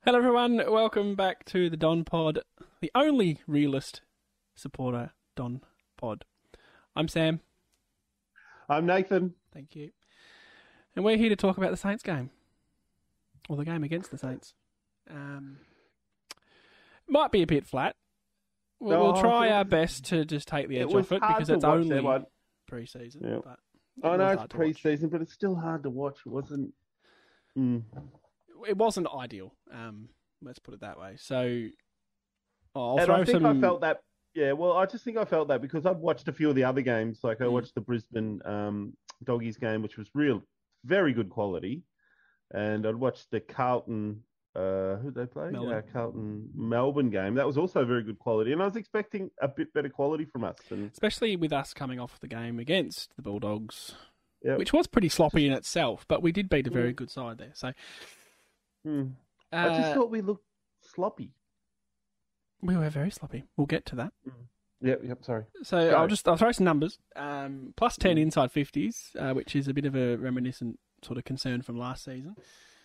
Hello everyone, welcome back to the Don Pod, the only realist supporter Don Pod. I'm Sam. I'm Nathan. Thank you. And we're here to talk about the Saints game, or the game against the Saints. Might be a bit flat. We'll try our best to just take the edge off it because it's only pre-season. Yeah. But I know it's pre-season, but it's still hard to watch. It wasn't... It wasn't ideal. Let's put it that way. So, I felt that. Yeah, well, I just think I felt that because I've watched a few of the other games. Like I watched the Brisbane Doggies game, which was very good quality, and I'd watched the Carlton. Who'd they play? Carlton Melbourne game. That was also very good quality, and I was expecting a bit better quality from us, especially with us coming off the game against the Bulldogs. Yep. Which was pretty sloppy in itself, but we did beat a very good side there. So, I just thought we looked sloppy. We were very sloppy. We'll get to that. Yep. Sorry. So I'll throw some numbers. Plus 10 inside 50s, which is a bit of a reminiscent sort of concern from last season.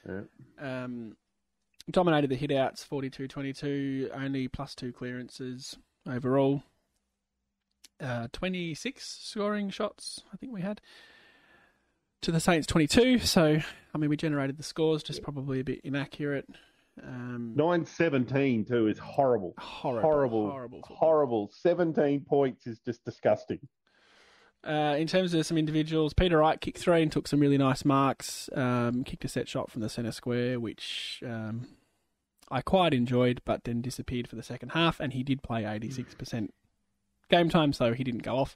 Yeah. Dominated the hit-outs, 42-22, only plus 2 clearances overall. 26 scoring shots, I think we had. To the Saints 22, so I mean we generated the scores, just probably a bit inaccurate. 9-17 too is horrible. Horrible. 17 points is just disgusting. In terms of some individuals, Peter Wright kicked 3 and took some really nice marks. Kicked a set shot from the centre square, which I quite enjoyed, but then disappeared for the second half, and he did play 86% game time, so he didn't go off.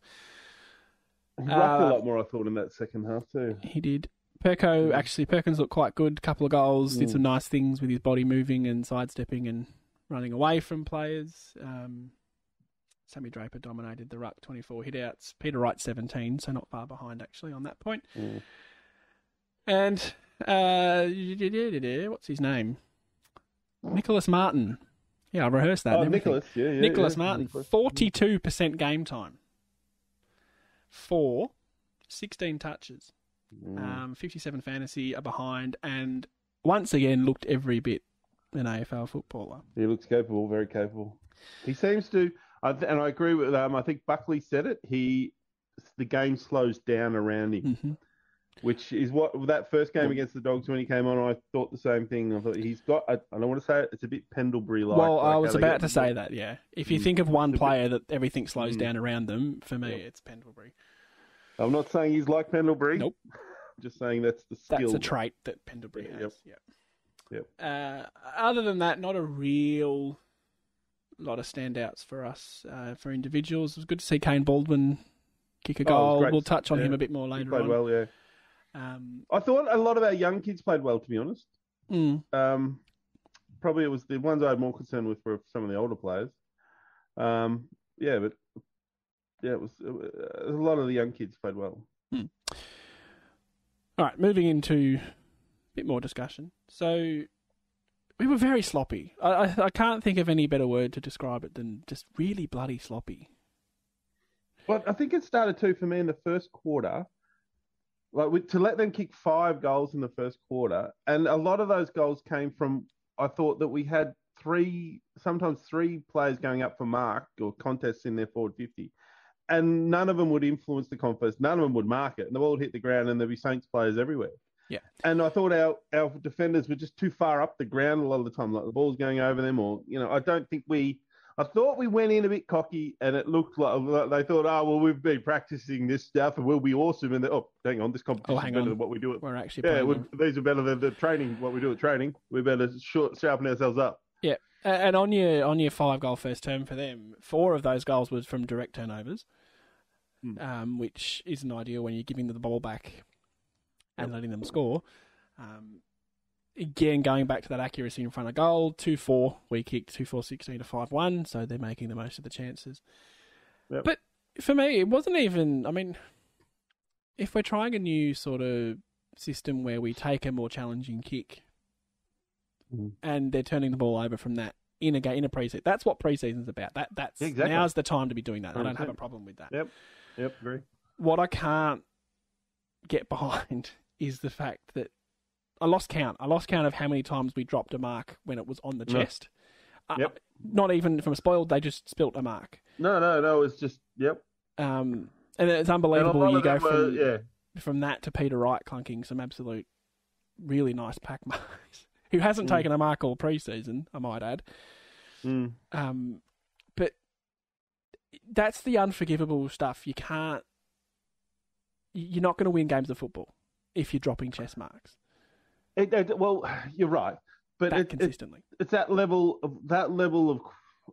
He rocked a lot more, I thought, in that second half too. He did. Perkins looked quite good. Couple of goals, did some nice things with his body moving and sidestepping and running away from players. Sammy Draper dominated the ruck, 24 hit-outs. Peter Wright, 17, so not far behind, actually, on that point. And, what's his name? Nicholas Martin. Yeah, I rehearsed that. Oh, Nicholas, yeah. Nicholas Martin, 42% game time. 16 touches, 57 fantasy are behind, and once again looked every bit an AFL footballer. He looks capable, very capable. He seems to, and I agree with I think Buckley said it. The game slows down around him, which is what that first game against the Dogs when he came on. I thought the same thing. I thought he's got. I don't want to say it. It's a bit Pendlebury-like. Well, I was about to say that. Yeah, if you think of one player that everything slows down around them, for me, it's Pendlebury. I'm not saying he's like Pendlebury. Nope. I'm just saying that's the skill. That's a trait that Pendlebury has. Yep. Other than that, not a real lot of standouts for us. For individuals, it was good to see Kane Baldwin kick a goal. We'll touch on him a bit more later on. He played well, yeah. I thought a lot of our young kids played well, to be honest. Probably it was the ones I had more concern with were some of the older players. It was a lot of the young kids played well. All right, moving into a bit more discussion. So we were very sloppy. I can't think of any better word to describe it than just really bloody sloppy. Well, I think it started too for me in the first quarter. To let them kick 5 goals in the first quarter, and a lot of those goals came from. I thought that we had sometimes three players going up for mark or contests in their forward 50. And none of them would influence the contest. None of them would mark it. And the ball would hit the ground and there'd be Saints players everywhere. Yeah. And I thought our defenders were just too far up the ground a lot of the time. Like the ball's going over them I thought we went in a bit cocky and it looked like they thought, we've been practicing this stuff and we'll be awesome. And hang on, this competition is better than what we do. We're actually playing. These are better than the training, what we do at training. We better sharpen ourselves up. Yeah. And on your 5-goal first term for them, 4 of those goals was from direct turnovers, which isn't ideal when you're giving them the ball back and letting them score. Again, going back to that accuracy in front of goal, 2-4 we kicked, 2-4, 16 to 5-1, so they're making the most of the chances. Yep. But for me, it wasn't even, if we're trying a new sort of system where we take a more challenging kick, and they're turning the ball over from that in a pre-season. That's what pre-season's about. That's exactly. Now's the time to be doing that. 100%. I don't have a problem with that. Yep, agree. What I can't get behind is the fact that I lost count. I lost count of how many times we dropped a mark when it was on the chest. Yep. Not even from a spoiled, they just spilt a mark. No, it's just, yep. And it's unbelievable. And You go from that to Peter Wright clunking some absolute really nice pack marks, who hasn't taken a mark all pre-season, I might add. But that's the unforgivable stuff. You're not going to win games of football if you're dropping chest marks. Well, you're right, but consistently, it's that level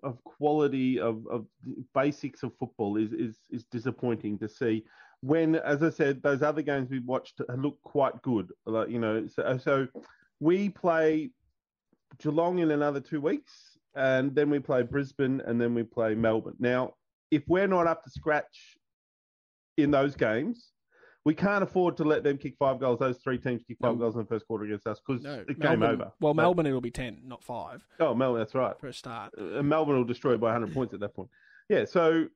of quality of basics of football is disappointing to see. When, as I said, those other games we watched look quite good. Like, so we play Geelong in another 2 weeks, and then we play Brisbane, and then we play Melbourne. Now, if we're not up to scratch in those games, we can't afford to let them kick 5 goals. Those 3 teams kick 5 goals in the first quarter against us because it's game over. Well, Melbourne, it'll be 10, not 5. Oh, Melbourne, that's right. For a start. Melbourne will destroy by 100 points at that point. Yeah, so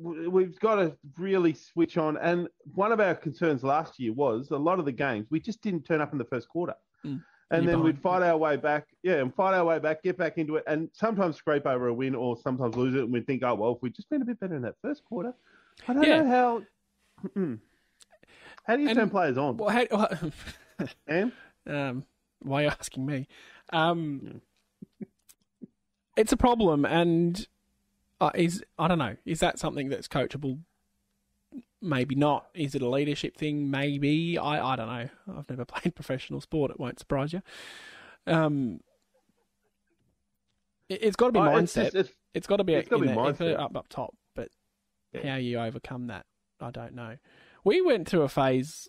we've got to really switch on. And one of our concerns last year was a lot of the games, we just didn't turn up in the first quarter. And then we'd fight our way back, get back into it, and sometimes scrape over a win or sometimes lose it. And we'd think, oh, well, if we'd just been a bit better in that first quarter, I don't know how... How do you turn players on? Well, and? Why are you asking me? It's a problem, and I don't know. Is that something that's coachable? Maybe not. Is it a leadership thing? Maybe. I don't know. I've never played professional sport. It won't surprise you. It's got to be mindset. It's got to be mindset up top. But how you overcome that, I don't know. We went through a phase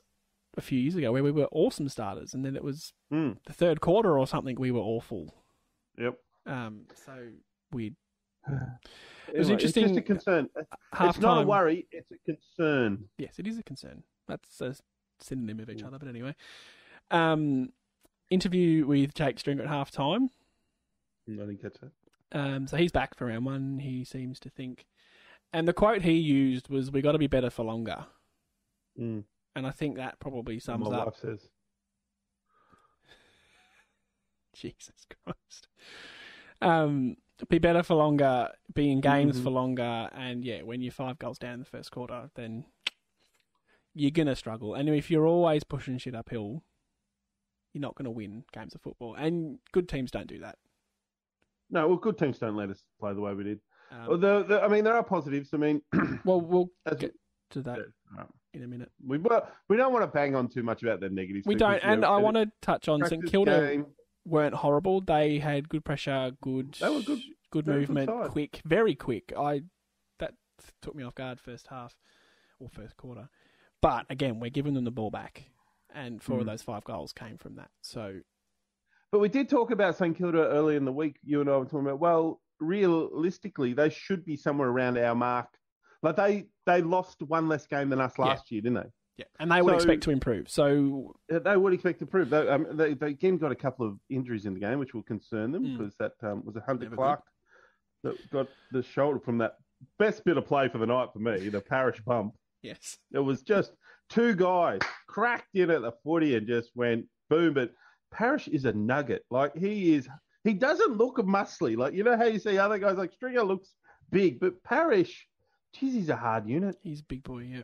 a few years ago where we were awesome starters, and then it was the third quarter or something we were awful. Yep. So weird. It was interesting. It's just a concern. It's not a worry. It's a concern. Yes, it is a concern. That's a synonym of each other. But anyway, interview with Jake Stringer at halftime. I didn't catch that. So he's back for round 1. He seems to think, and the quote he used was, "We got to be better for longer." And I think that probably sums up. My wife says. Jesus Christ. Be better for longer, be in games for longer, and when you're 5 goals down in the first quarter, then you're going to struggle. And if you're always pushing shit uphill, you're not going to win games of football. And good teams don't do that. No, well, good teams don't let us play the way we did. There are positives. I mean... well, we'll get to that in a minute. We don't want to bang on too much about the negatives. We don't, and I want to touch on St Kilda weren't horrible. They had good pressure, They were good movement, quick, very quick. That took me off guard first half or first quarter. But again, we're giving them the ball back, and 4 of those 5 goals came from that. So, but we did talk about St Kilda early in the week. You and I were talking about, well, realistically, they should be somewhere around our mark. Like they lost 1 less game than us last year, didn't they? Yeah, and they would expect to improve. So they would expect to improve. They again got a couple of injuries in the game, which will concern them because that was a Hunter Clark that got the shoulder from that best bit of play for the night for me, the Parish bump. Yes, it was just 2 guys cracked in at the footy and just went boom. But Parish is a nugget. Like he doesn't look muscly. Like how you see other guys like Stringer looks big, but Parish. Geez, he's a hard unit. He's a big boy,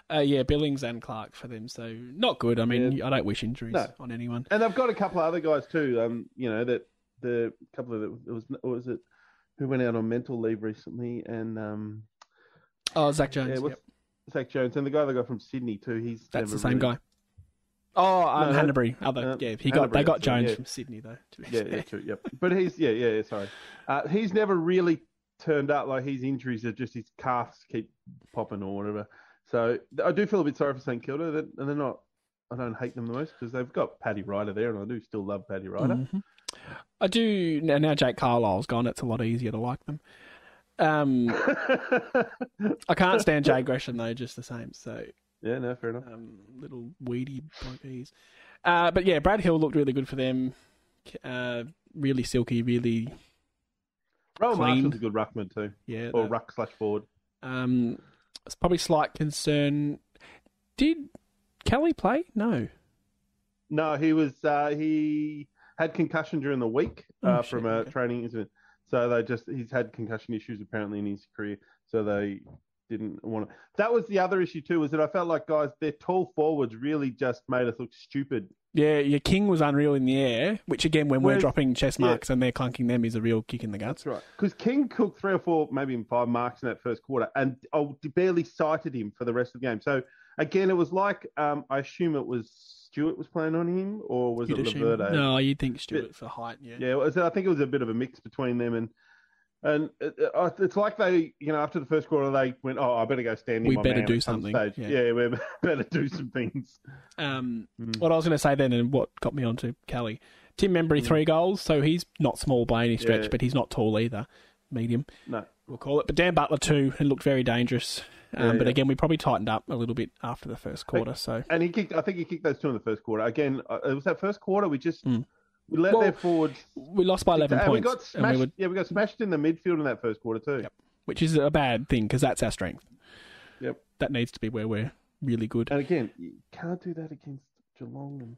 yeah. Billings and Clark for them, so not good. I mean, I don't wish injuries on anyone. And they've got a couple of other guys too. That the couple of was it who went out on mental leave recently, and Zach Jones. Zach Jones, and the guy they got from Sydney too. That's the same guy. Oh, Hanbury. They got Jones from Sydney though. True. Yep. But he's sorry. He's never really turned up. Like his injuries are just his calves keep popping or whatever. So I do feel a bit sorry for St Kilda, and they're not. I don't hate them the most because they've got Paddy Ryder there, and I do still love Paddy Ryder. Mm-hmm. I do now. Jake Carlisle's gone. It's a lot easier to like them. I can't stand Jay Gresham though, just the same. So yeah, no, fair enough. Little weedy bloke he's. But yeah, Brad Hill looked really good for them. Really silky, really. Rowan Marshall's a good ruckman too. Yeah, or ruck/forward. It's probably slight concern. Did Kelly play? No. No, he had concussion during the week from a training incident. So he's had concussion issues apparently in his career. So they didn't want to. That was the other issue too, was that I felt like guys, their tall forwards really just made us look stupid. Yeah, your King was unreal in the air, which again, when we're dropping chest marks and they're clunking them, is a real kick in the guts. That's right. Because King cooked 3 or 4, maybe even 5 marks in that first quarter, and I barely sighted him for the rest of the game. So again, it was like I assume it was Stewart was playing on him, or was it Laverde? No, you'd think Stewart for height. Yeah. Yeah, I think it was a bit of a mix between them, and it's like they, after the first quarter, they went, "Oh, I better go stand in my man." We better do something. Yeah, we better do some things. What I was going to say then, and what got me onto Kelly, Tim Membry 3 goals, so he's not small by any stretch, but he's not tall either, medium. No, we'll call it. But Dan Butler 2, and looked very dangerous. But again, we probably tightened up a little bit after the first quarter. And I think he kicked those 2 in the first quarter. Again, it was that first quarter we just. We let their forwards. We lost by 11 points. We got smashed. We got smashed in the midfield in that first quarter too. Yep. Which is a bad thing because that's our strength. Yep. That needs to be where we're really good. And again, you can't do that against Geelong.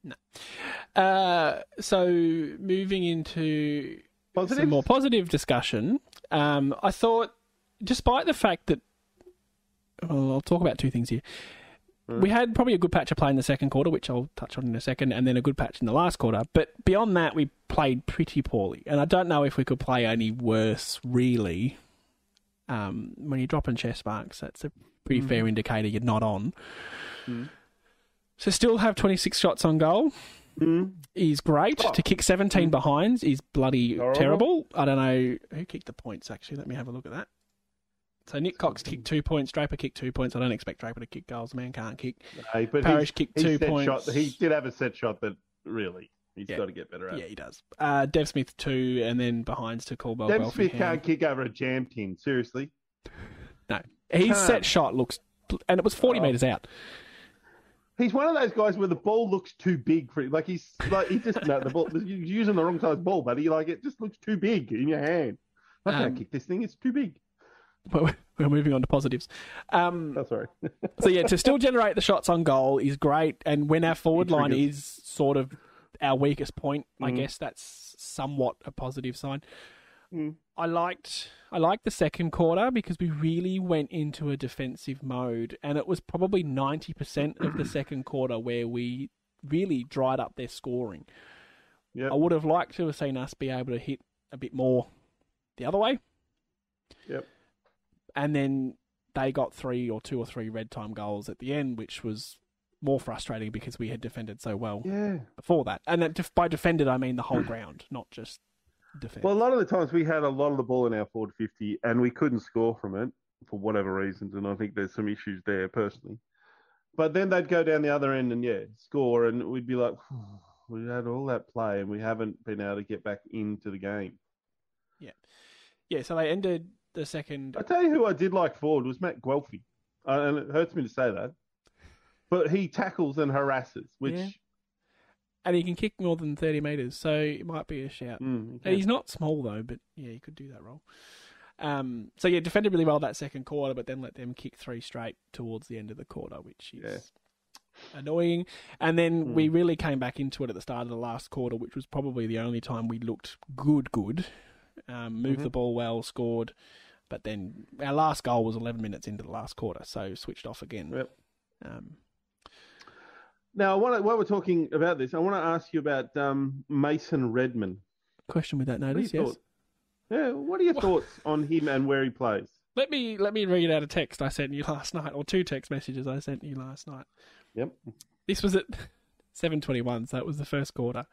No. So moving into some more positive discussion, I thought, despite the fact that, I'll talk about 2 things here. We had probably a good patch of play in the second quarter, which I'll touch on in a second, and then a good patch in the last quarter. But beyond that, we played pretty poorly. And I don't know if we could play any worse, really. When you're dropping chest marks, that's a pretty fair indicator you're not on. So still have 26 shots on goal is great. To kick 17 behinds is bloody terrible. I don't know who kicked the points, actually. Let me have a look at that. So Nick Cox kicked 2 points. Draper kicked 2 points. I don't expect Draper to kick goals. The man can't kick. No, but Parrish kicked 2 points. He did have a set shot that really he's got to get better at. Yeah, he does. Dev Smith 2, and then behinds to Caldwell. Dev Smith can't kick over a jam tin. Seriously. No, his set shot looks, and it was 40 metres out. He's one of those guys where the ball looks too big for him. He just the ball. You're using the wrong size ball, buddy. It just looks too big in your hand. I can't kick this thing. It's too big. Well, we're moving on to positives. Sorry. So, to still generate the shots on goal is great. And when our forward line is sort of our weakest point, I guess that's somewhat a positive sign. I liked the second quarter because we really went into a defensive mode. And it was probably 90% of the second quarter where we really dried up their scoring. Yep. I would have liked to have seen us be able to hit a bit more the other way. Yep. And then they got 2 or 3 red time goals at the end, which was more frustrating because we had defended so well before that. And by defended, I mean the whole ground, not just defense. Well, a lot of the times we had a lot of the ball in our forward 50 and we couldn't score from it for whatever reasons. And I think there's some issues there personally. But then they'd go down the other end and, score. And we'd be like, we had all that play and we haven't been able to get back into the game. Yeah. Yeah, so they ended the second. I tell you who I did like forward was Matt Guelphy. And it hurts me to say that. But he tackles and harasses, which... Yeah. And he can kick more than 30 metres, so it might be a shout. He's not small, though, but he could do that role. Defended really well that second quarter, but then let them kick 3 straight towards the end of the quarter, which is annoying. And then we really came back into it at the start of the last quarter, which was probably the only time we looked good. Moved the ball well, scored. But then our last goal was 11 minutes into the last quarter, so switched off again. Yep. Now, while we're talking about this, I want to ask you about Mason Redman. Question with that notice, yes. Yeah, what are your thoughts on him and where he plays? Let me read out a text I sent you last night, or 2 text messages I sent you last night. Yep. This was at 7:21, so it was the first quarter.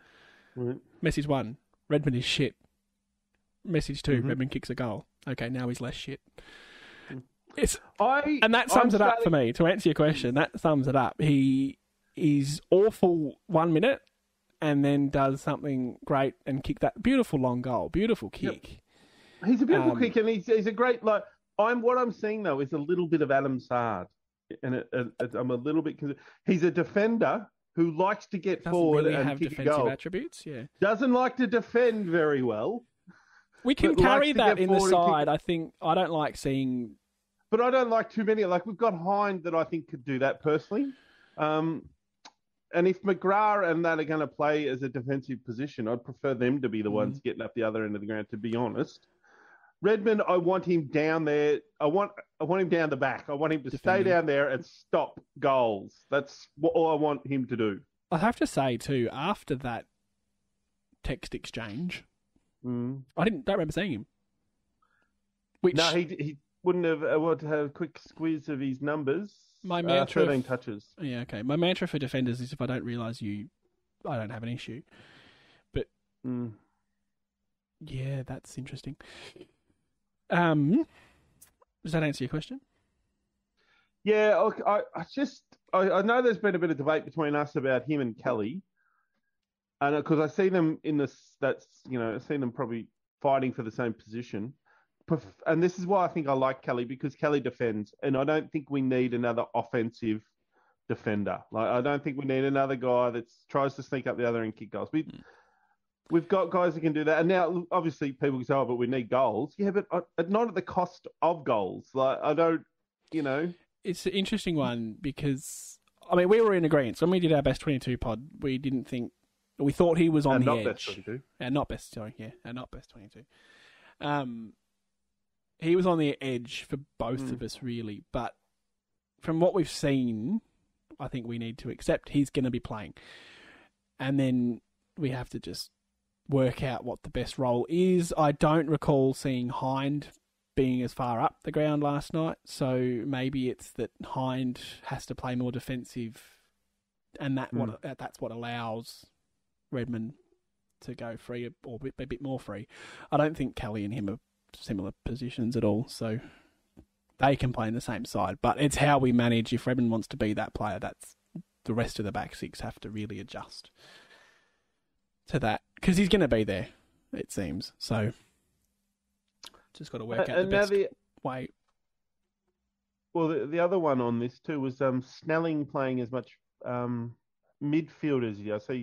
Right. Message 1, Redman is shit. Message 2, Redman kicks a goal. Okay, now he's less shit. And that sums it up for me. To answer your question, that sums it up. He is awful 1 minute and then does something great and kick that beautiful long goal. Beautiful kick. Yep. He's a beautiful kick and he's a great... what I'm seeing, though, is a little bit of Adam Sard. And I'm a little bit... He's a defender who likes to get forward and have kick a defensive goal. Attributes, yeah. Doesn't like to defend very well. We can carry that in the side. I don't like seeing... But I don't like too many. We've got Hind that I think could do that personally. And if McGrath and that are going to play as a defensive position, I'd prefer them to be the ones getting up the other end of the ground, to be honest. Redmond, I want him down there. I want him down the back. I want him to stay down there and stop goals. That's all I want him to do. I have to say, too, after that text exchange, I don't remember seeing him. No, he wouldn't have had a quick squeeze of his numbers. My mantra, 13 touches. Yeah, okay. My mantra for defenders is if I don't realise I don't have an issue. But yeah, that's interesting. Does that answer your question? Yeah, look, I know there's been a bit of debate between us about him and Kelly, and because I see them I've seen them probably fighting for the same position. And this is why I think I like Kelly, because Kelly defends, and I don't think we need another offensive defender. Like, I don't think we need another guy that tries to sneak up the other and kick goals. We've got guys that can do that. And now, obviously, people can say, "Oh, but we need goals." Yeah, but not at the cost of goals. Like, I don't, It's an interesting one because, I mean, we were in agreement. When we did our best 22 pod, we thought he was on the edge. Best 22. Not best 22. He was on the edge for both of us, really. But from what we've seen, I think we need to accept he's going to be playing. And then we have to just work out what the best role is. I don't recall seeing Hind being as far up the ground last night. So maybe it's that Hind has to play more defensive, and that's what allows Redmond to go free or a bit more free. I don't think Kelly and him are similar positions at all, so they can play in the same side. But it's how we manage. If Redmond wants to be that player, that's the rest of the back six have to really adjust to that, because he's going to be there, it seems. So just got to work out the best way. Well, the other one on this too was Snelling playing as much midfield as he does. So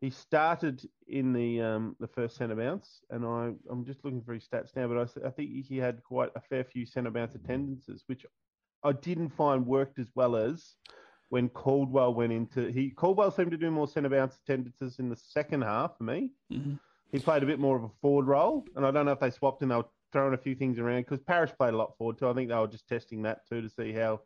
he started in the first centre bounce, and I'm just looking for his stats now, but I think he had quite a fair few centre bounce attendances, which I didn't find worked as well as when Caldwell went into... Caldwell seemed to do more centre bounce attendances in the second half for me. Mm-hmm. He played a bit more of a forward role, and I don't know if they swapped and they were throwing a few things around, because Parrish played a lot forward too. I think they were just testing that too to see how...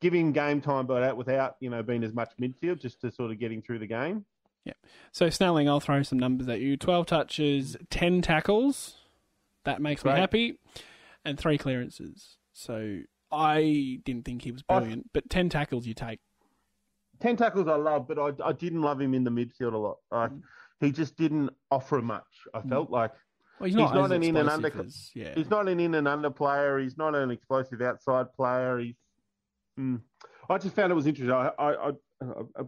Give him game time, but without being as much midfield, just to sort of get him through the game. Yeah. So, Snelling, I'll throw some numbers at you. 12 touches, 10 tackles. That makes me happy. And 3 clearances. So, I didn't think he was brilliant, but 10 tackles you take. 10 tackles I love, but I didn't love him in the midfield a lot. He just didn't offer much. I felt like he's not an in and under. Yeah. He's not an in and under player. He's not an explosive outside player. I just found it was interesting. I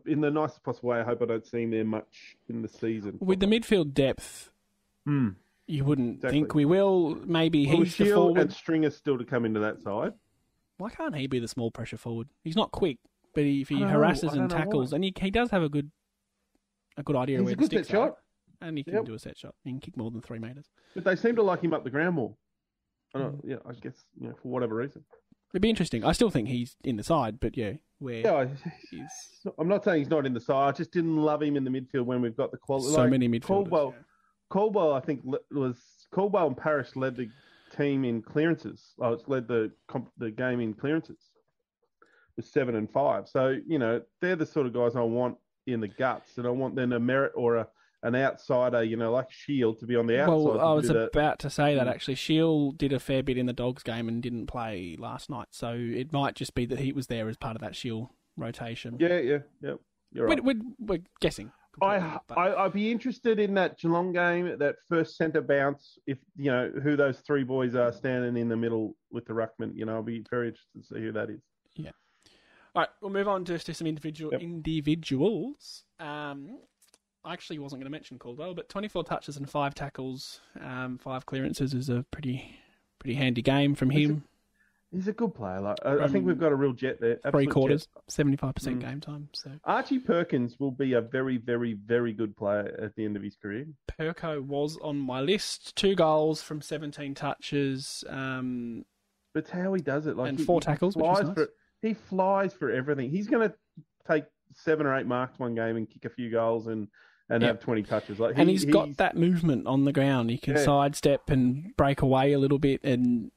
in the nicest possible way, I hope I don't see him there much in the season. With the midfield depth, you wouldn't think we will. Maybe he's the forward. And Stringer's still to come into that side. Why can't he be the small pressure forward? He's not quick, but if he harasses and tackles, and he does have a good idea of where the sticks are, and he can do a set shot. He can kick more than 3 metres. But they seem to like him up the ground more. I guess for whatever reason. It'd be interesting. I still think he's in the side, but I'm not saying he's not in the side. I just didn't love him in the midfield when we've got the quality. So many midfielders. Caldwell, I think, Caldwell and Parrish led the team in clearances. It's led the game in clearances with 7 and 5. So, they're the sort of guys I want in the guts, and I want them a merit or an outsider, like Shield, to be on the outside. Well, I was about to say that, actually. Shield did a fair bit in the Dogs game and didn't play last night, so it might just be that he was there as part of that Shield rotation. Yeah. You're right. We're guessing. I'd be interested in that Geelong game, that first centre bounce, if, who those 3 boys are standing in the middle with the ruckman. I'll be very interested to see who that is. Yeah. All right, we'll move on just to some individuals. I actually wasn't going to mention Caldwell, but 24 touches and 5 tackles, 5 clearances is a pretty handy game from him. He's a good player. I think we've got a real jet there. 3 quarters, 75% game time. So Archie Perkins will be a very, very, very good player at the end of his career. Perko was on my list. 2 goals from 17 touches. That's how he does it. And 4 tackles, which is nice. He flies for everything. He's going to take 7 or 8 marks one game and kick a few goals and have 20 touches. Like he's got that movement on the ground. He can sidestep and break away a little bit, and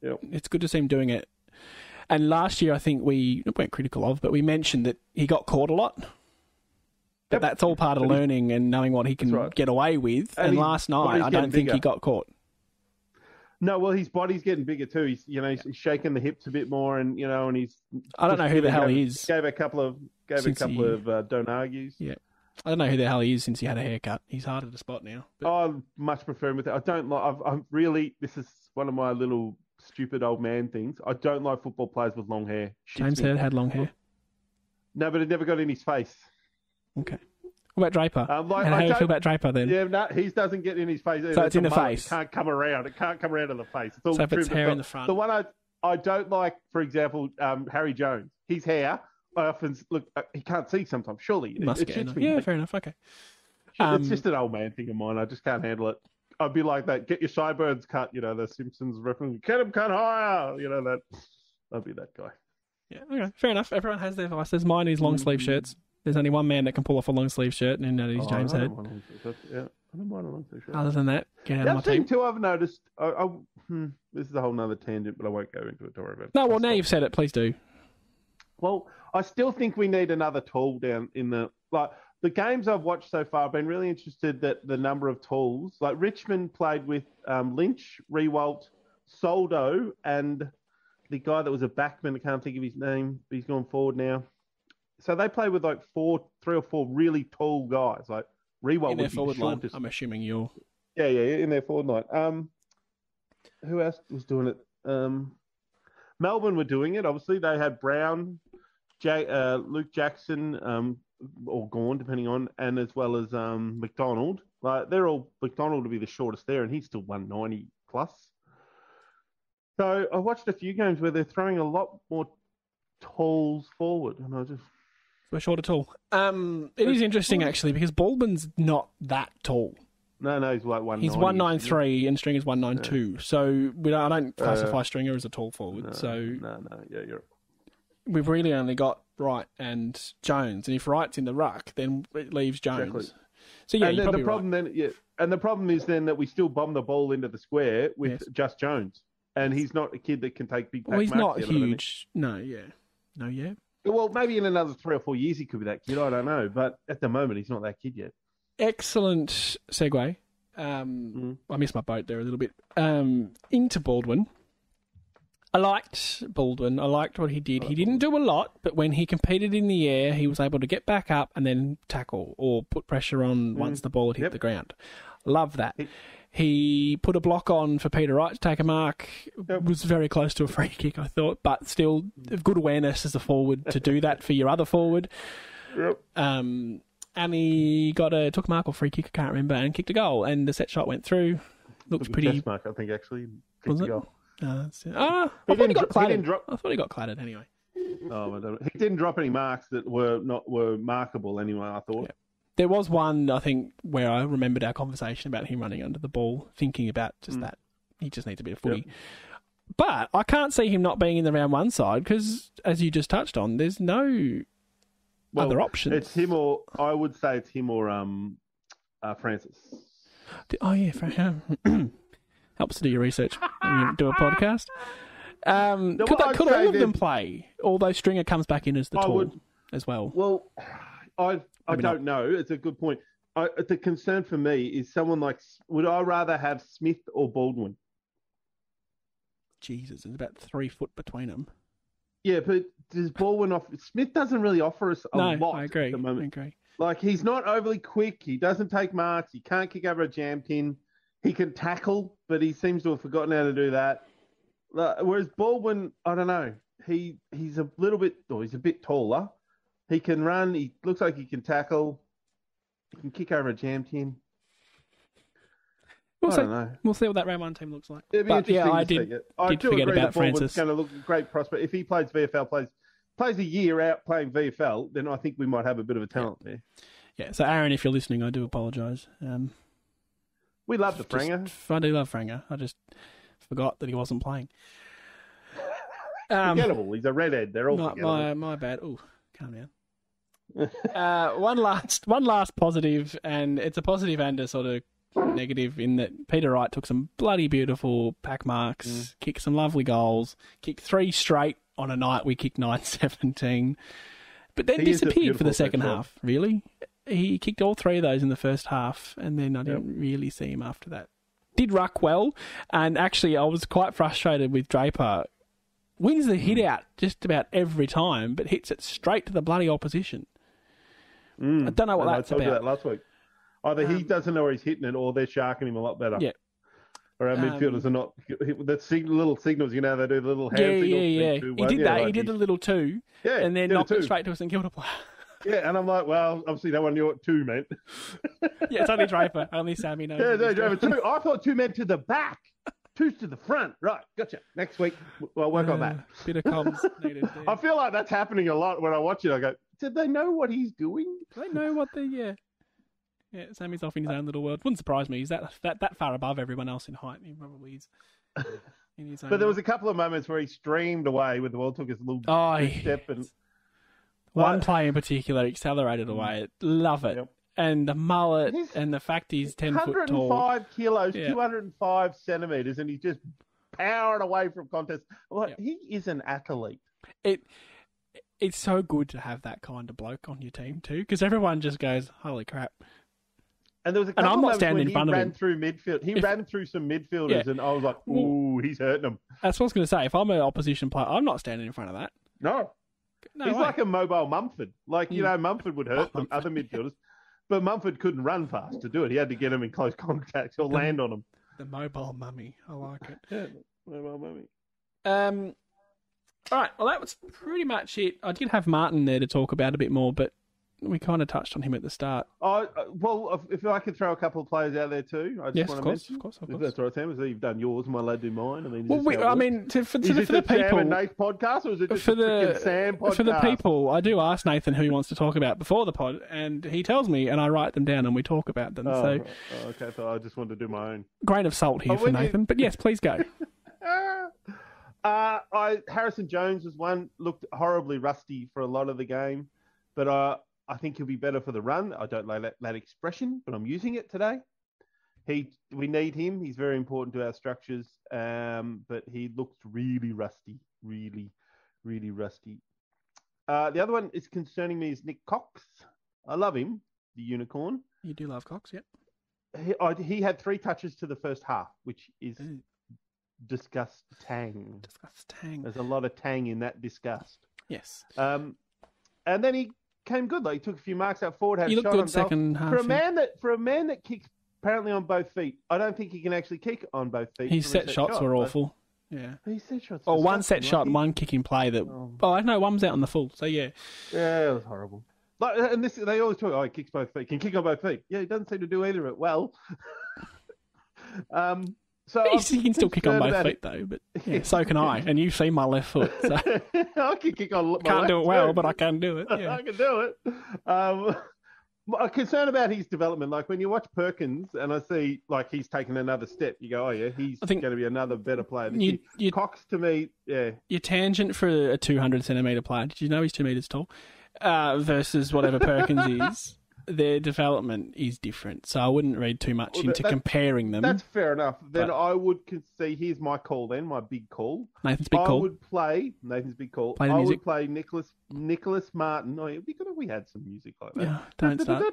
it's good to see him doing it. And last year, I think we weren't critical of, but we mentioned that he got caught a lot. But that's all part of learning and knowing what he can get away with. And last night, I don't think he got caught. No, well, his body's getting bigger too. He's shaking the hips a bit more, and he's. I don't know who the hell he is. Gave a couple of don't argues. Yeah, I don't know who the hell he is since he had a haircut. He's harder to spot now. But... I much prefer him with it. I don't like. I'm really. This is one of my little stupid old man things. I don't like football players with long hair. James Head had long hair. No, but it never got in his face. Okay. What about Draper? How do you feel about Draper then? Yeah, no, he doesn't get in his face. So it's in the face. It can't come around. It can't come around to the face. It's all so if it's hair in the front. The one I don't like, for example, Harry Jones. His hair, I often look. He can't see sometimes. Surely, must get enough. Yeah, fair enough. Okay. It's just an old man thing of mine. I just can't handle it. I'd be like that. Get your sideburns cut. The Simpsons reference. Get them cut higher. That. I'd be that guy. Yeah. Okay. Fair enough. Everyone has their vices. Mine is long sleeve shirts. There's only one man that can pull off a long sleeve shirt, and that is James Head. I don't mind a long sleeve shirt. Other than that, get out of my team. Too, I've noticed. This is a whole nother tangent, but I won't go into it. Don't worry about it. No, well, now you've said it. Please do. Well, I still think we need another tall down in the the games I've watched so far. I've been really interested that the number of tools. Like Richmond played with Lynch, Rewalt, Soldo, and the guy that was a backman. I can't think of his name, but he's gone forward now. So they play with 3 or 4 really tall guys. Like Rewalt would be the shortest. I'm assuming you're. Yeah, in their forward line. Who else was doing it? Melbourne were doing it. Obviously, they had Brown, Luke Jackson, or Gawn, depending on, and as well as McDonald. They're all McDonald to be the shortest there, and he's still 190 plus. So I watched a few games where they're throwing a lot more talls forward, and I just. We're short at all. It is interesting, actually, because Baldwin's not that tall. No, he's like 190. He's 193 and Stringer's 192. Yeah. So I don't classify Stringer as a tall forward. No. Yeah, you're. We've really only got Wright and Jones, and if Wright's in the ruck, then it leaves Jones. Exactly. So yeah, you're probably right. And the problem is then that we still bomb the ball into the square with just Jones, and he's not a kid that can take big. Well, he's not huge. No, yeah. Well, maybe in another 3 or 4 years he could be that kid. I don't know, but at the moment he's not that kid yet. Excellent segue. I missed my boat there a little bit. Into Baldwin. I liked Baldwin. I liked what he did. He didn't do a lot, but when he competed in the air, he was able to get back up and then tackle or put pressure on once the ball had hit the ground. Love that. He put a block on for Peter Wright to take a mark. Was very close to a free kick, I thought, but still good awareness as a forward to do that for your other forward. And he took a mark or free kick, I can't remember, and kicked a goal. And the set shot went through. Looked pretty. Test mark, I think, actually. Was it? Goal. I thought he got clattered. I thought he got clattered anyway. Oh, I don't know. He didn't drop any marks that were markable anyway, I thought. Yeah. There was one, I think, where I remembered our conversation about him running under the ball, thinking about just that. He just needs a bit of footy. Yep. But I can't see him not being in the round one side because, as you just touched on, there's no other options. It's him or, I would say it's him or Francis. Oh, yeah. Helps to do your research when you do a podcast. Could all of them play? Although Stringer comes back in as the tall as well. Well, I don't know. It's a good point. The concern for me is someone like, would I rather have Smith or Baldwin? Jesus, there's about 3 foot between them. Yeah, but does Baldwin offer? Smith doesn't really offer us a lot. I agree. At the moment. I agree. Like, he's not overly quick. He doesn't take marks. He can't kick over a jam tin. He can tackle, but he seems to have forgotten how to do that. Whereas Baldwin, I don't know. He's a little bit, or he's a bit taller. He can run. He looks like he can tackle. He can kick over a jam tin. I don't know. We'll see what that round one team looks like. It'd be interesting to see it. I did forget about Francis. It's going to look a great prospect. If he plays VFL, plays a year out playing VFL, then I think we might have a bit of a talent there. Yeah. So Aaron, if you're listening, I do apologise. We love the Franger. I do love Franger. I just forgot that he wasn't playing. Forgettable. He's a redhead. They're all forgettable. My bad. Oh, calm down. One last positive, and it's a positive and a sort of negative in that Peter Wright took some bloody beautiful pack marks, kicked some lovely goals, kicked 3 straight on a night we kicked 9-17, but then disappeared for the second half, really. He kicked all 3 of those in the first half, and then I didn't really see him after that. Did ruck well, and actually I was quite frustrated with Draper. Wins the hit out just about every time, but hits it straight to the bloody opposition. I don't know what that's about. I told you that last week. Either he doesn't know where he's hitting it, or they're sharking him a lot better. Yeah. Or our midfielders are not. The little signals, you know, they do the little hand signals. Yeah. He did that. He did the little 2, and then knocked it straight to a St Kilda player. Yeah, and I'm like, well, obviously no one knew what 2 meant. Yeah, it's only Draper. Only Sammy knows. Yeah, no, Draper 2. I thought 2 meant to the back. 2's to the front. Right, gotcha. Next week, we'll work on that. Bit of comms needed there. I feel like that's happening a lot when I watch it. I go, did they know what he's doing? Do they know what the... Yeah, Sammy's off in his own little world. Wouldn't surprise me. He's that far above everyone else in height. He probably is. In his own but there was a couple of moments where he streamed away with the ball, took his little step. And one play in particular accelerated away. Love it. Yep. And the mullet and the fact he's 10 foot tall. 105 kilos, 205 centimetres, and he's just powering away from contest. Like, he is an athlete. It's so good to have that kind of bloke on your team too, because everyone just goes, holy crap. And there was a couple I'm not standing in front of him. Ran through midfield. He ran through some midfielders, and I was like, ooh, he's hurting them. That's what I was going to say. If I'm an opposition player, I'm not standing in front of that. No he's way. Like a mobile Mumford. Like, you know, Mumford would hurt some other midfielders, but Mumford couldn't run fast to do it. He had to get them in close contact or land on them. The mobile mummy. I like it. Yeah, mobile mummy. All right, well, that was pretty much it. I did have Martin there to talk about a bit more, but we kind of touched on him at the start. Well, if I could throw a couple of players out there too, I just want to mention. Of course. If that's all right, Sam. So you've done yours, my lad do mine. For the people, Sam and Nath podcast, or is it just for the Sam podcast? For the people, I do ask Nathan who he wants to talk about before the pod, and he tells me, and I write them down, and we talk about them. Okay, so I just wanted to do my own. Grain of salt here for Nathan, but yes, please go. Harrison Jones was one, looked horribly rusty for a lot of the game, but I think he'll be better for the run. I don't like that expression, but I'm using it today. We need him. He's very important to our structures, but he looks really rusty, really, really rusty. The other one is concerning me is Nick Cox. I love him, the unicorn. You do love Cox, yep. He had 3 touches to the first half, which is disgust-tang. There's a lot of tang in that disgust. Yes. And then he came good. Like, he took a few marks out forward. He looked good second half. For a man that kicks apparently on both feet, I don't think he can actually kick on both feet. His set shots were awful. Yeah. His set shots. Or one set shot and one kicking play that. Oh, I know one was out on the full. So yeah. Yeah, it was horrible. Like, and they always talk. Oh, he kicks both feet. Can kick on both feet. Yeah, he doesn't seem to do either of it well. So he can still kick on both feet though, but yeah, so can I. And you've seen my left foot. So. I can kick on. Can't do it well, but I can do it. Yeah. I can do it. I'm concerned about his development. Like, when you watch Perkins and I see like he's taken another step, you go, oh yeah, he's going to be another better player. Cox to me, yeah. Your tangent for a 200 centimetre player. Did you know he's 2 metres tall? Versus whatever Perkins is. Their development is different, so I wouldn't read too much into comparing them. That's fair enough. Then I would see. Here's my call. Then my big call. Nathan's big call. I would play Nathan's big call. Play the music. Would play Nicholas Martin. Oh, it'd be good if we had some music like that. Yeah, don't start.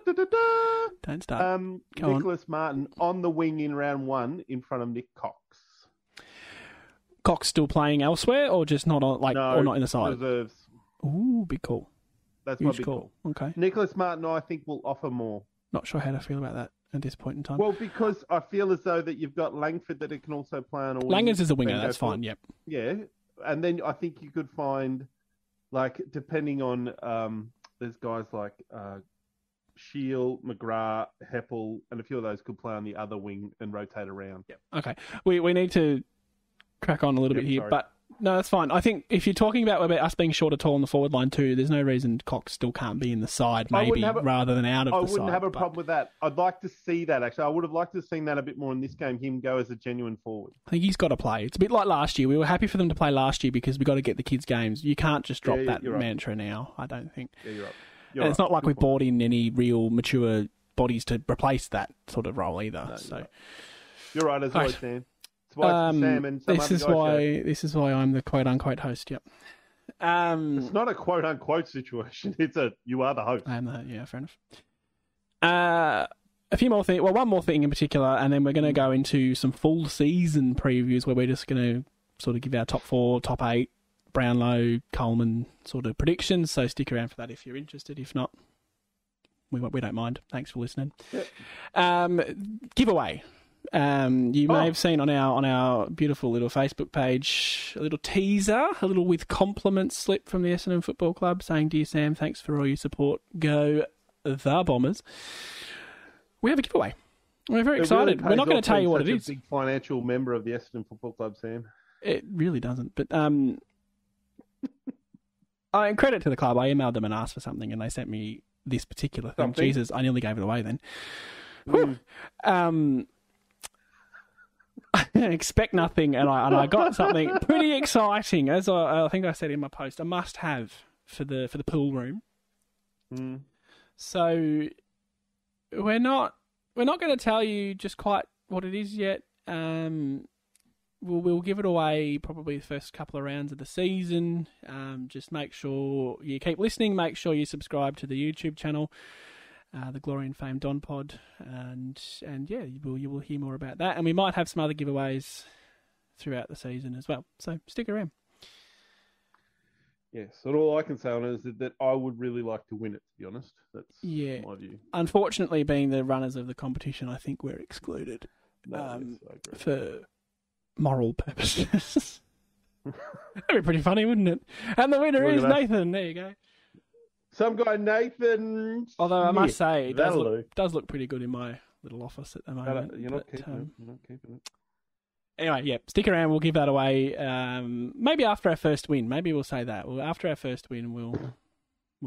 Don't start. Nicholas Martin on the wing in round 1 in front of Nick Cox. Cox still playing elsewhere, or just not on or not in the side? Reserves. Ooh, big call. That's my big call. Okay. Nicholas Martin, I think, will offer more. Not sure how to feel about that at this point in time. Well, because I feel as though that you've got Langford that it can also play on a wing. Langers is a winger, that's fine, yep. Yeah, and then I think you could find, like, depending on, there's guys like Shield, McGrath, Heppel, and a few of those could play on the other wing and rotate around. Yep. Okay. We need to crack on a little bit here, but no, that's fine. I think if you're talking about us being short or tall on the forward line too, there's no reason Cox still can't be in the side, maybe, rather than out of the side. I wouldn't have a problem with that. I'd like to see that, actually. I would have liked to have seen that a bit more in this game, him go as a genuine forward. I think he's got to play. It's a bit like last year. We were happy for them to play last year because we got to get the kids games. You can't just drop that mantra now, I don't think. Yeah, And it's not like we've brought in any real mature bodies to replace that sort of role either. No, so you're right, as always, Sam. It's why it's Sam and some this is why I'm the quote unquote host. Yep. It's not a quote unquote situation. It's you are the host. I am yeah, fair enough. A few more things. Well, one more thing in particular, and then we're going to go into some full season previews where we're just going to sort of give our top 4, top 8, Brownlow, Coleman sort of predictions. So stick around for that if you're interested. If not, we don't mind. Thanks for listening. Yep. Giveaway. You may have seen on our beautiful little Facebook page a little teaser, a little with compliments slip from the Essendon Football Club saying, "Dear Sam, thanks for all your support. Go the Bombers." We have a giveaway. We're very excited. We're not going to tell you what it is. A big financial member of the Essendon Football Club, Sam. It really doesn't. But credit to the club. I emailed them and asked for something, and they sent me this particular thing. Jesus, I nearly gave it away then. I expect nothing, and I got something pretty exciting. As I think I said in my post, a must-have for the pool room. So we're not going to tell you just quite what it is yet. We'll give it away probably the first couple of rounds of the season. Just make sure you keep listening. Make sure you subscribe to the YouTube channel, the Glory and Fame Don Pod, and yeah, you will hear more about that. And we might have some other giveaways throughout the season as well. So stick around. Yes, and all I can say on it is that I would really like to win it, to be honest. That's my view. Unfortunately, being the runners of the competition, I think we're excluded for moral purposes. That'd be pretty funny, wouldn't it? And the winner is Nathan. There you go. Some guy, Nathan. Although I must say, it does look pretty good in my little office at the moment. You're not keeping it. Anyway, yeah, stick around. We'll give that away. Maybe after our first win. Maybe we'll say that. Well, after our first win, we'll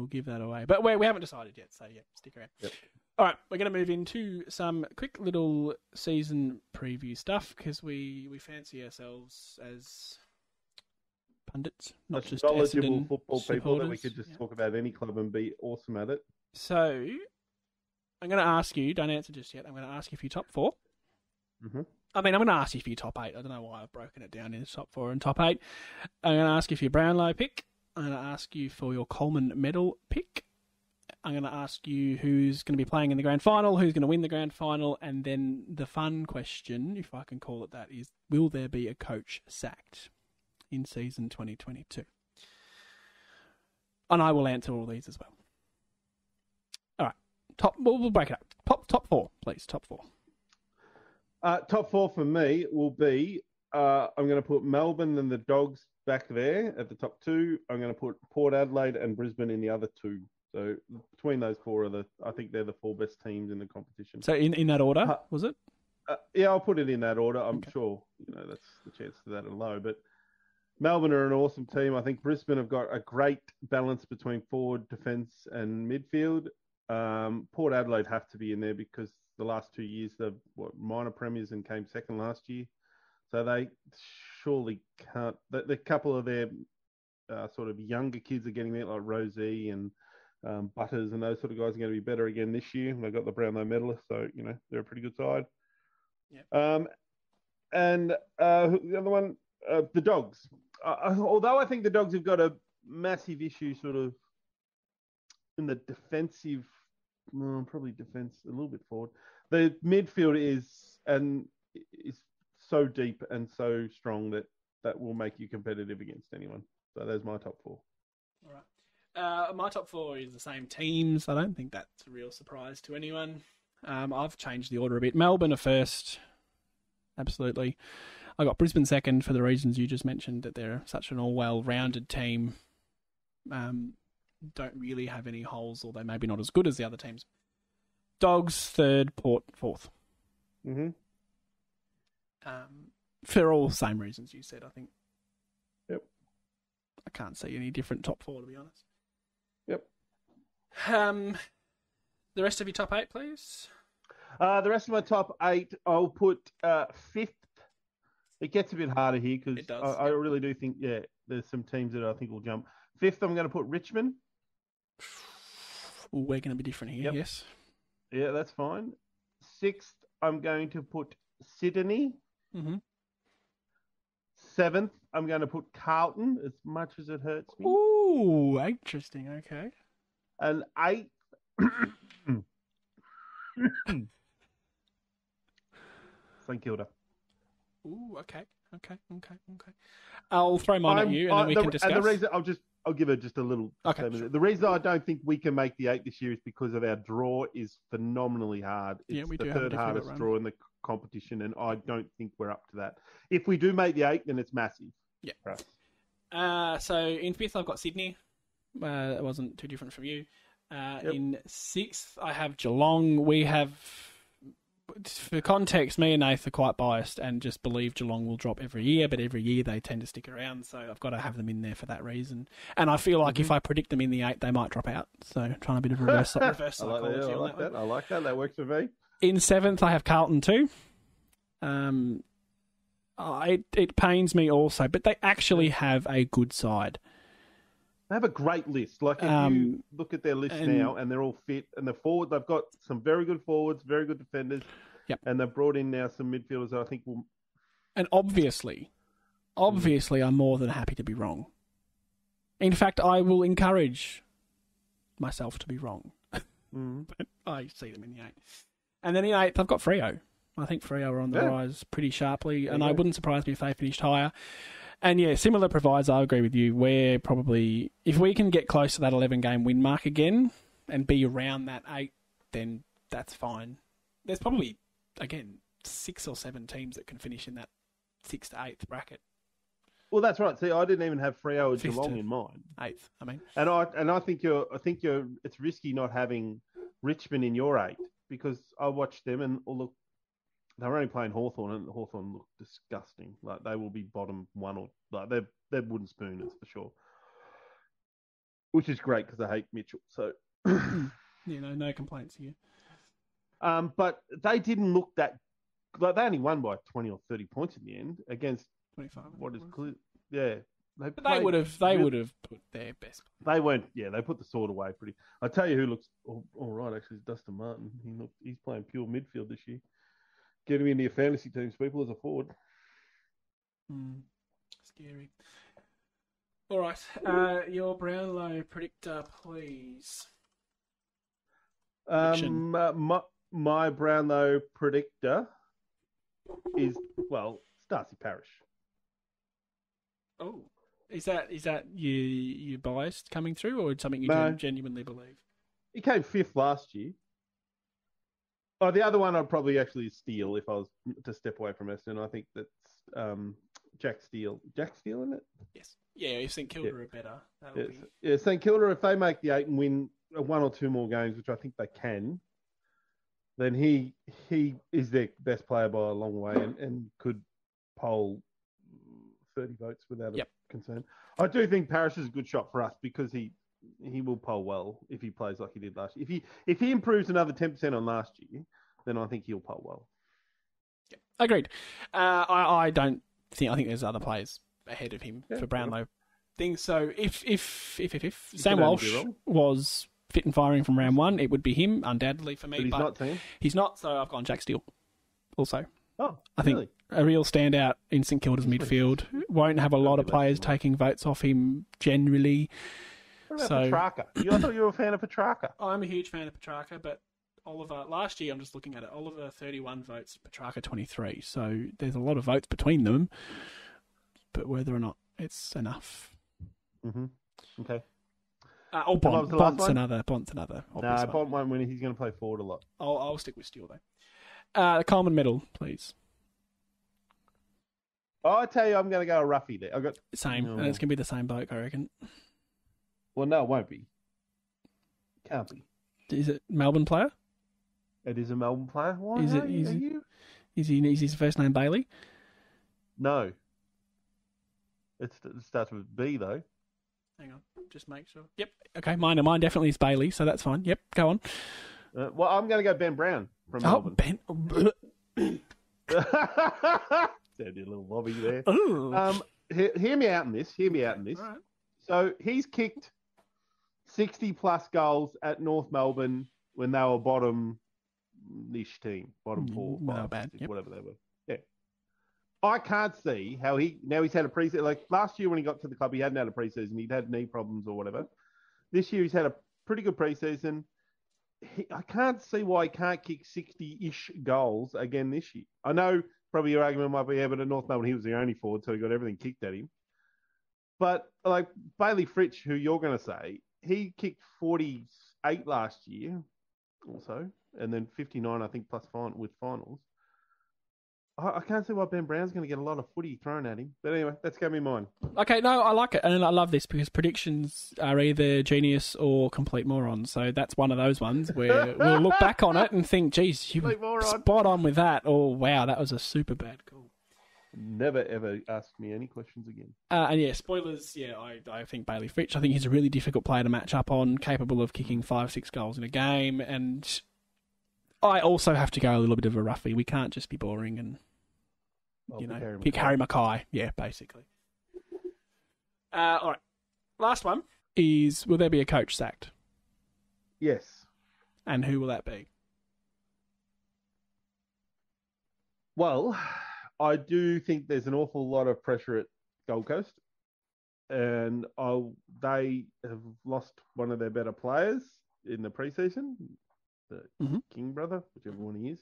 give that away. But we haven't decided yet. So yeah, stick around. Yep. All right, we're going to move into some quick little season preview stuff because we fancy ourselves as pundits, not just knowledgeable football supporters. People that we could just talk about any club and be awesome at it. So I'm going to ask you. Don't answer just yet. I'm going to ask you for your top 4. Mm-hmm. I mean, I'm going to ask you for your top 8. I don't know why I've broken it down into top 4 and top 8. I'm going to ask you for your Brownlow pick. I'm going to ask you for your Coleman medal pick. I'm going to ask you who's going to be playing in the grand final, who's going to win the grand final, and then the fun question, if I can call it that, is will there be a coach sacked in season 2022? And I will answer all these as well. All right. We'll break it up. Top 4, please. Top 4. Top 4 for me will be, I'm going to put Melbourne and the Dogs back there at the top 2. I'm going to put Port Adelaide and Brisbane in the other 2. So between those 4 I think they're the 4 best teams in the competition. So in that order, was it? Yeah, I'll put it in that order. I'm sure, that's the chance of that are low. But Melbourne are an awesome team. I think Brisbane have got a great balance between forward, defence and midfield. Port Adelaide have to be in there because the last 2 years they've minor premiers and came second last year. So they surely can't. The couple of their sort of younger kids are getting there, like Rosie and Butters and those sort of guys are going to be better again this year. They've got the Brownlow medalists, so they're a pretty good side. Yep. And the other one, the Dogs. Although I think the Dogs have got a massive issue, sort of in the defensive, probably defense a little bit forward. The midfield is so deep and so strong that will make you competitive against anyone. So there's my top 4. All right. My top 4 is the same teams. I don't think that's a real surprise to anyone. I've changed the order a bit. Melbourne are first. Absolutely. I got Brisbane second for the reasons you just mentioned, that they're such an all-well-rounded team. Don't really have any holes, or they maybe not as good as the other teams. Dogs third, Port fourth. Mm-hmm. For all the same reasons you said, I think. Yep. I can't see any different top 4, to be honest. Yep. The rest of your top 8, please. The rest of my top 8, I'll put 5th. It gets a bit harder here because I really do think, there's some teams that I think will jump. 5th, I'm going to put Richmond. We're going to be different here, yes. Yeah, that's fine. 6th, I'm going to put Sydney. Mm-hmm. 7th, I'm going to put Carlton, as much as it hurts me. Ooh, interesting. Okay. And 8th, St Kilda. Ooh, okay. I'll throw mine at you, and then we can discuss. And the reason I'll give it just a little. Okay. Sure. The reason I don't think we can make the 8 this year is because of our draw is phenomenally hard. It's we the do have a third hardest run. draw in the competition, and I don't think we're up to that. If we do make the 8, then it's massive. Yeah. For us. So in 5th, I've got Sydney. It wasn't too different from you. In 6th, I have Geelong. We have, for context, me and Nath are quite biased and just believe Geelong will drop every year, but every year they tend to stick around, so I've got to have them in there for that reason. And I feel like if I predict them in the 8, they might drop out. So trying a bit of reverse psychology. I like that. I like that. That works for me. In 7th, I have Carlton too. It pains me also, but they actually have a good side. They have a great list. Like, if you look at their list now, and they're all fit, and they've got some very good forwards, very good defenders, and they've brought in now some midfielders that I think will... And obviously, I'm more than happy to be wrong. In fact, I will encourage myself to be wrong. But I see them in the 8th. And then in 8th, I've got Freo. I think Freo are on the rise pretty sharply, and I wouldn't surprise me if they finished higher. And similar proviso, I agree with you. We're probably, if we can get close to that 11-game win mark again and be around that 8, then that's fine. There's probably, again, 6 or 7 teams that can finish in that 6th to 8th bracket. Well, that's right. See, I didn't even have Freo or Geelong in mind. 8th, I mean. And I think it's risky not having Richmond in your 8, because I watched them and look. They were only playing Hawthorn, and Hawthorn looked disgusting. Like, they will be bottom 1 or like they're wooden spooners for sure. Which is great because I hate Mitchell. So no complaints here. But they didn't look that like they only won by 20 or 30 points in the end against 25. What is clear? Yeah. They would have put their best. They weren't. Yeah, they put the sword away pretty. I tell you who looks all right. Actually, is Dustin Martin. He's playing pure midfield this year. Get him into your fantasy teams, people, as a forward. Scary. All right. Your Brownlow predictor, please. My Brownlow predictor is, Darcy Parish. Oh. Is that you biased coming through, or something you genuinely believe? He came 5th last year. Oh, the other one I'd probably actually steal if I was to step away from Essendon. I think that's Jack Steele. Jack Steele, isn't it? Yes. Yeah, if St Kilda are better, that'll be... Yeah, St Kilda, if they make the 8 and win 1 or 2 more games, which I think they can, then he is their best player by a long way and could poll 30 votes without a concern. I do think Parish is a good shot for us because he will poll well if he plays like he did last year. If he improves another 10% on last year, then I think he'll poll well. Yeah, agreed. I think there's other players ahead of him for Brownlow things. So if Sam Walsh was fit and firing from round 1, it would be him undoubtedly for me. But he's not, Sam. He's not. So I've gone Jack Steele. Also, I think a real standout in St Kilda's midfield. Won't have a lot of players taking votes off him generally. What about Petrarca? I thought you were a fan of Petrarca. I'm a huge fan of Petrarca, but Oliver, last year, I'm just looking at it, Oliver 31 votes, Petrarca 23. So there's a lot of votes between them, but whether or not it's enough. Mm-hmm. Okay. Bont's another. No, Bont won't win. He's going to play forward a lot. I'll stick with Steele, though. The Coleman medal, please. I tell you, I'm going to go a roughie there. I've got same, and it's going to be the same bloke, I reckon. Well, no, it won't be. Can't be. Is it Melbourne player? It is a Melbourne player. Why is his first name Bailey? No. It starts with B, though. Hang on, just make sure. Yep. Okay, mine definitely is Bailey, so that's fine. Yep, go on. Well, I'm going to go Ben Brown from Melbourne. Ben. Did a little lobby there. Hear me out in this. All right. So he's kicked 60-plus goals at North Melbourne when they were bottom-ish team, bottom 4, 5, bad. 6, Yep. whatever they were. Yeah. I can't see how he's had a preseason. Like last year when he got to the club, he hadn't had a preseason. He'd had knee problems or whatever. This year he's had a pretty good preseason. I can't see why he can't kick 60-ish goals again this year. I know probably your argument might be, yeah, but at North Melbourne he was the only forward, so he got everything kicked at him. But like Bailey Fritsch, who you're going to say, he kicked 48 last year also, and then 59, I think, plus with finals. I can't see why Ben Brown's going to get a lot of footy thrown at him. But anyway, that's going to be mine. Okay, no, I like it. And I love this because predictions are either genius or complete morons. So that's one of those ones where we'll look back on it and think, geez, you were spot on with that. Or, wow, that was a super bad call. Never, ever ask me any questions again. And yeah, spoilers, yeah, I think Bailey Fritsch, I think he's a really difficult player to match up on, capable of kicking 5-6 goals in a game. And I also have to go a little bit of a roughie. We can't just be boring and... pick Harry Mackay. Yeah, basically. All right. Last one is, will there be a coach sacked? Yes. And who will that be? Well, I do think there's an awful lot of pressure at Gold Coast. And they have lost one of their better players in the preseason, the King brother, whichever one he is.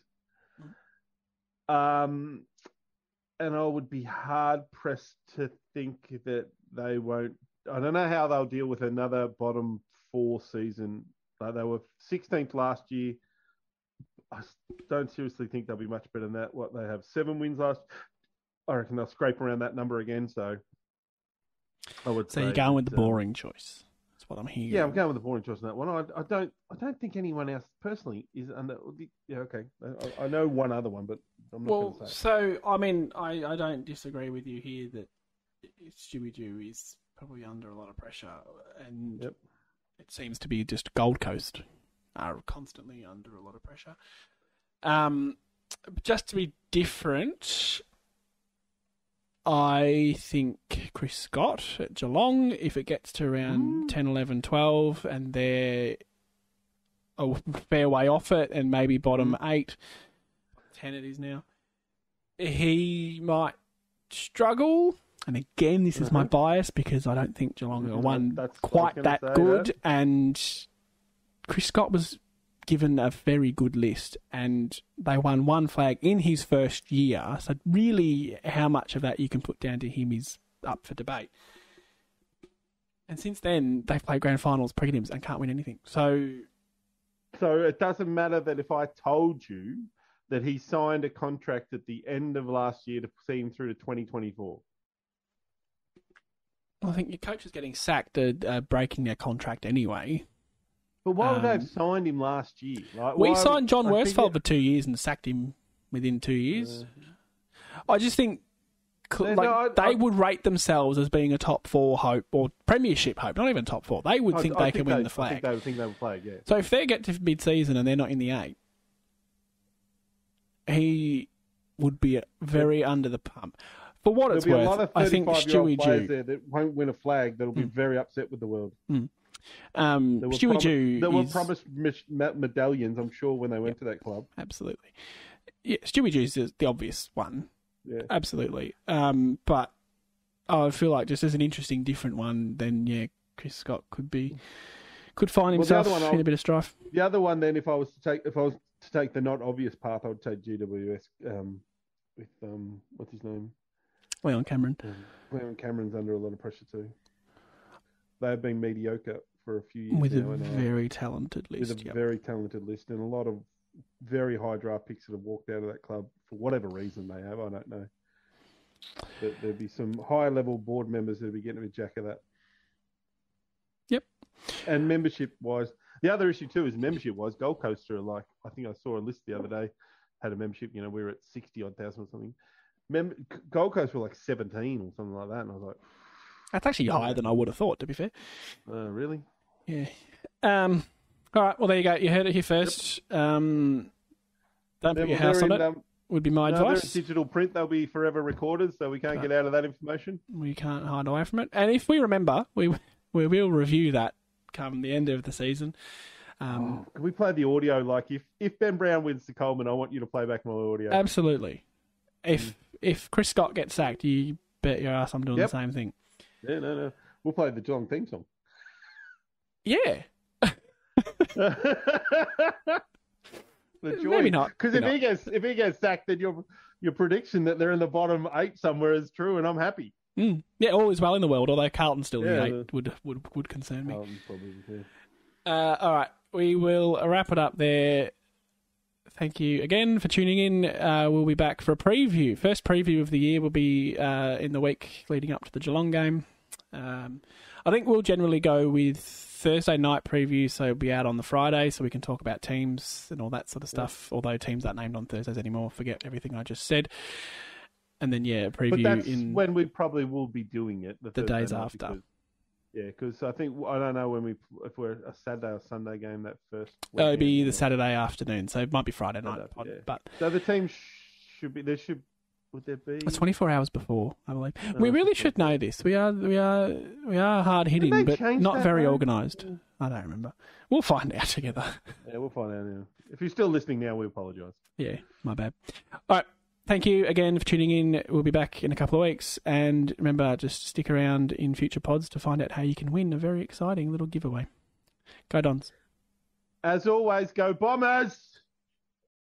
And I would be hard-pressed to think that they won't... I don't know how they'll deal with another bottom 4 season. They were 16th last year. I don't seriously think they'll be much better than that. What, they have 7 wins last... I reckon they'll scrape around that number again, so... I would say... So you're going with the boring choice. That's what I'm hearing. Yeah, I'm going with the boring choice on that one. I don't think anyone else personally is under... Yeah, okay. I know one other one, but I'm not going to say. So, I mean, I don't disagree with you here that Stewie Jew is probably under a lot of pressure, and it seems to be just Gold Coast are constantly under a lot of pressure. Just to be different... I think Chris Scott at Geelong, if it gets to around 10, 11, 12, and they're a fair way off it, and maybe bottom 8, 10 it is now, he might struggle. And again, this is my bias because I don't think Geelong are quite that good. And Chris Scott was given a very good list, and they won 1 flag in his first year. So really, how much of that you can put down to him is up for debate. And since then, they've played grand finals, prelims, and can't win anything. So it doesn't matter that if I told you that he signed a contract at the end of last year to see him through to 2024. I think your coach is getting sacked at breaking their contract anyway. But why would they have signed him last year? Like, we signed John Worsfold for 2 years and sacked him within 2 years. I just think they would rate themselves as being a top 4 hope or premiership hope, not even top 4. They would think they can win the flag. I think they would think they would play, yeah. So if they get to mid-season and they're not in the 8, he would be very under the pump. For what it's worth, I think Stewie Jew there that won't win a flag that'll be very upset with the world. Stewie Jew were promised medallions, I'm sure, when they went to that club. Absolutely. Yeah, Stewie Jew is the obvious one. Yeah. Absolutely. But I feel like just as an interesting, different one, then Chris Scott could find himself in a bit of strife. The other one, then, if I was to take the not obvious path, I would take GWS with what's his name? Leon Cameron. Leon Cameron's under a lot of pressure too. They've been mediocre for a few years with now. With a very talented list. With a very talented list and a lot of very high draft picks that have walked out of that club for whatever reason they have. I don't know. But there'd be some high-level board members that'd be getting a jack of that. Yep. And membership-wise, the other issue too is membership-wise, Gold Coast are like, I think I saw a list the other day, had a membership, we were at 60-odd thousand or something. Gold Coast were like 17 or something like that, and I was like... That's actually higher than I would have thought, to be fair. Really? Yeah. All right, well, there you go. You heard it here first. Don't put your house on it, would be my advice. They're in digital print. They'll be forever recorded, so we can't get out of that information. We can't hide away from it. And if we remember, we will review that come the end of the season. Can we play the audio? Like, if Ben Brown wins the Coleman, I want you to play back my audio. Absolutely. If Chris Scott gets sacked, you bet your ass I'm doing the same thing. Yeah, no. We'll play the Geelong theme song. Yeah. Maybe not. Because if he gets sacked, then your prediction that they're in the bottom 8 somewhere is true, and I'm happy. Yeah, all is well in the world. Although Carlton's still in the 8 would concern me. Probably, all right, we will wrap it up there. Thank you again for tuning in. We'll be back for a preview. First preview of the year will be in the week leading up to the Geelong game. I think we'll generally go with Thursday night preview, so it'll be out on the Friday, so we can talk about teams and all that sort of stuff. Although teams aren't named on Thursdays anymore, forget everything I just said. And then a preview. But that's when we probably will be doing it. The days after. Because I think I don't know if we're a Saturday or Sunday game that first. It'll be the Saturday afternoon, so it might be Friday night. But so the team should be there. Would there be? It's 24 hours before, I believe. We really should know this. We are hard hitting, but not very organised. I don't remember. We'll find out together. Yeah, we'll find out now. If you're still listening now, we apologise. Yeah, my bad. All right. Thank you again for tuning in. We'll be back in a couple of weeks. And remember, just stick around in future pods to find out how you can win a very exciting little giveaway. Go Dons. As always, go Bombers!